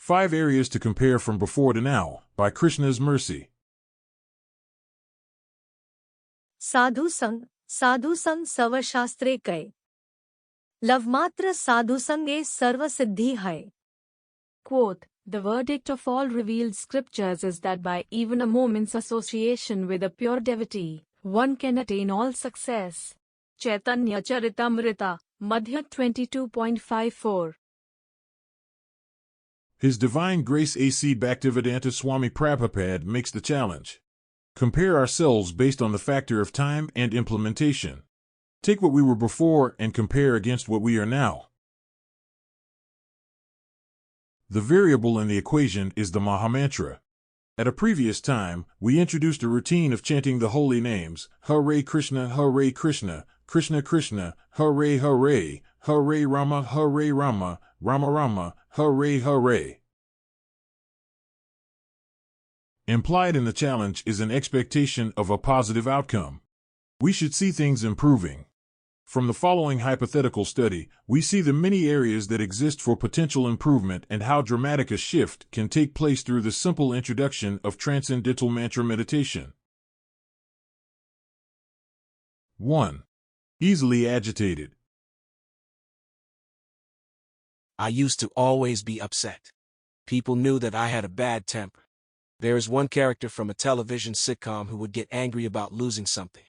5 areas to compare from before to now, by Krishna's mercy. साधु संग सर्वशास्त्रे कै लवमात्र साधु संगे सर्व सिद्धि है. Quote, the verdict of all revealed scriptures is that by even a moment's association with a pure devotee, one can attain all success. Chaitanya Charitamrita, Madhya 22.54. His Divine Grace A.C. Bhaktivedanta Swami Prabhupada makes the challenge. Compare ourselves based on the factor of time and implementation. Take what we were before and compare against what we are now. The variable in the equation is the Mahamantra. At a previous time, we introduced a routine of chanting the holy names, Hare Krishna, Krishna Krishna, Hare Hare, Hare Rama, Rama Rama, Hare Hare. Implied in the challenge is an expectation of a positive outcome. We should see things improving. From the following hypothetical study, we see the many areas that exist for potential improvement and how dramatic a shift can take place through the simple introduction of transcendental mantra meditation. 1. Easily agitated. I used to always be upset. People knew that I had a bad temper. There is one character from a television sitcom who would get angry about losing something.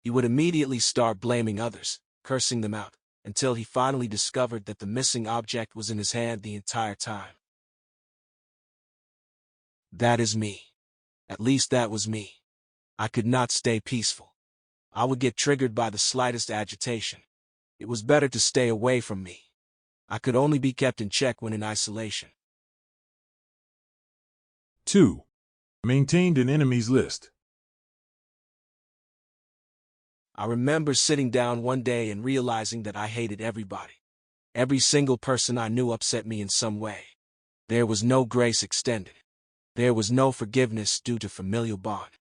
He would immediately start blaming others, cursing them out, until he finally discovered that the missing object was in his hand the entire time. That is me. At least that was me. I could not stay peaceful. I would get triggered by the slightest agitation. It was better to stay away from me. I could only be kept in check when in isolation. 2. Maintained an enemies list. I remember sitting down one day and realizing that I hated everybody. Every single person I knew upset me in some way. There was no grace extended. There was no forgiveness due to familial bond.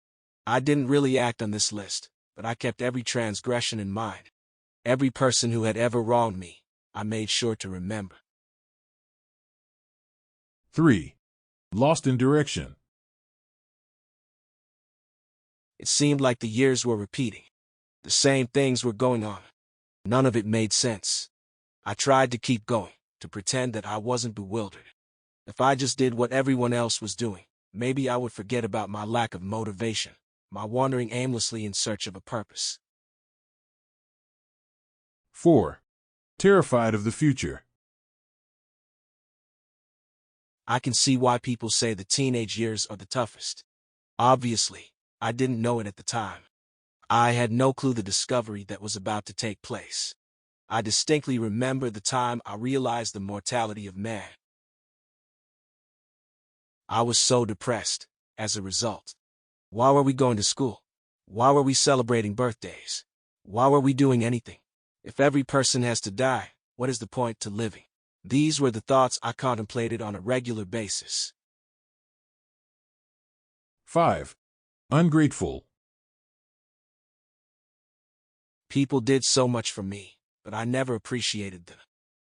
I didn't really act on this list, but I kept every transgression in mind. Every person who had ever wronged me, I made sure to remember. 3. Lost in direction. It seemed like the years were repeating. The same things were going on. None of it made sense. I tried to keep going, to pretend that I wasn't bewildered. If I just did what everyone else was doing, maybe I would forget about my lack of motivation, my wandering aimlessly in search of a purpose. 4. Terrified of the future. I can see why people say the teenage years are the toughest. Obviously, I didn't know it at the time. I had no clue the discovery that was about to take place. I distinctly remember the time I realized the mortality of man. I was so depressed, as a result. Why were we going to school? Why were we celebrating birthdays? Why were we doing anything? If every person has to die, what is the point to living? These were the thoughts I contemplated on a regular basis. 5. Ungrateful. People did so much for me, but I never appreciated them.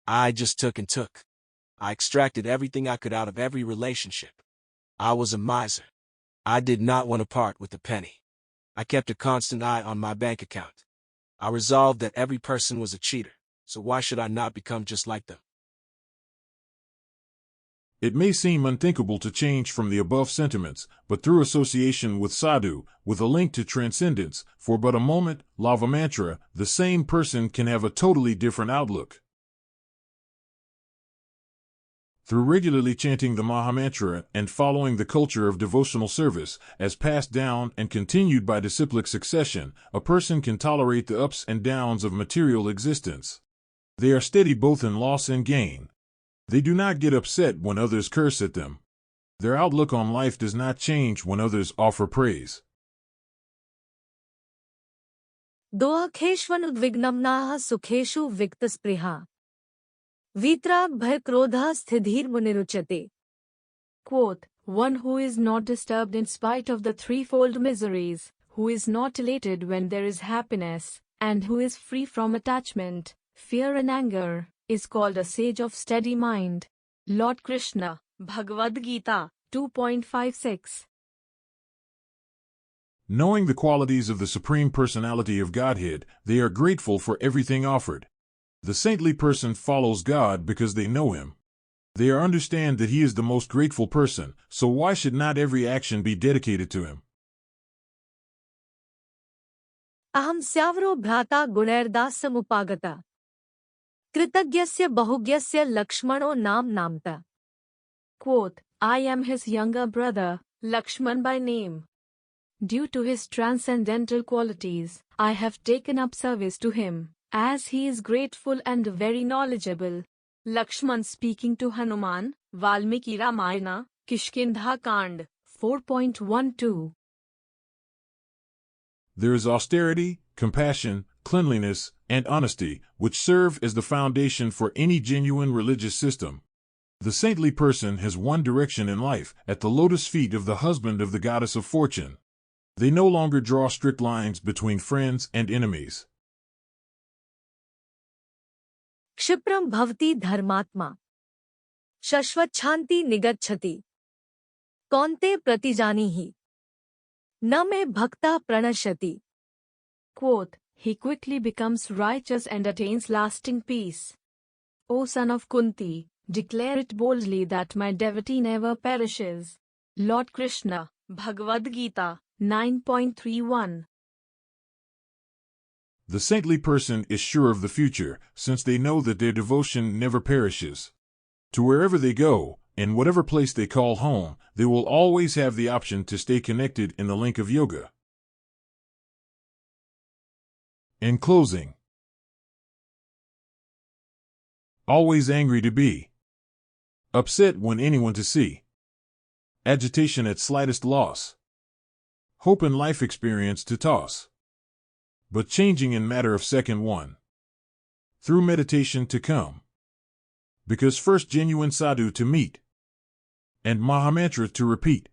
I just took and took. I extracted everything I could out of every relationship. I was a miser. I did not want to part with a penny. I kept a constant eye on my bank account. I resolved that every person was a cheater, so why should I not become just like them? It may seem unthinkable to change from the above sentiments, but through association with sadhu, with a link to transcendence, for but a moment, lava mantra, the same person can have a totally different outlook. Through regularly chanting the Mahamantra and following the culture of devotional service, as passed down and continued by disciplic succession, a person can tolerate the ups and downs of material existence. They are steady both in loss and gain. They do not get upset when others curse at them. Their outlook on life does not change when others offer praise. दोखेष्वनुद्विग्नम्नाः सुखेषु विक्तस्पृहा वीतराग भय क्रोधः स्थितिर् मुनिरुच्यते. Quote, one who is not disturbed in spite of the threefold miseries, who is not elated when there is happiness, and who is free from attachment, fear and anger, is called a sage of steady mind. Lord Krishna, Bhagavad-gita 2.56. Knowing the qualities of the Supreme Personality of Godhead, they are grateful for everything offered. The saintly person follows God because they know Him. They understand that He is the most grateful person, so why should not every action be dedicated to Him? अहं स्यावरो भ्राता गुणैर्दासमुपागता कृतज्ञस्य बहुज्ञस्य लक्ष्मणो नाम नामता. Quote, I am his younger brother, Lakshman by name. Due to his transcendental qualities, I have taken up service to him, as he is grateful and very knowledgeable. Lakshman speaking to Hanuman, Valmiki Ramayana, Kishkindha Kand, 4.12. There is austerity, compassion, cleanliness, and honesty, which serve as the foundation for any genuine religious system. The saintly person has one direction in life, at the lotus feet of the husband of the goddess of fortune. They no longer draw strict lines between friends and enemies. क्षिप्रं भवति धर्मात्मा शश्वच्छान्ति निगच्छति कौन्ते प्रतिजानीहि न मे भक्ता प्रणश्यति. Quote, he quickly becomes righteous and attains lasting peace. O son of Kunti, declare it boldly that my devotee never perishes. Lord Krishna, Bhagavad-gita 9.31. The saintly person is sure of the future, since they know that their devotion never perishes. To wherever they go, in whatever place they call home, they will always have the option to stay connected in the link of yoga. In closing, always angry to be, upset when anyone to see, agitation at slightest loss, hope in life experience to toss, but changing in matter of second one, through meditation to come, because first genuine sadhu to meet, and Mahamantra to repeat.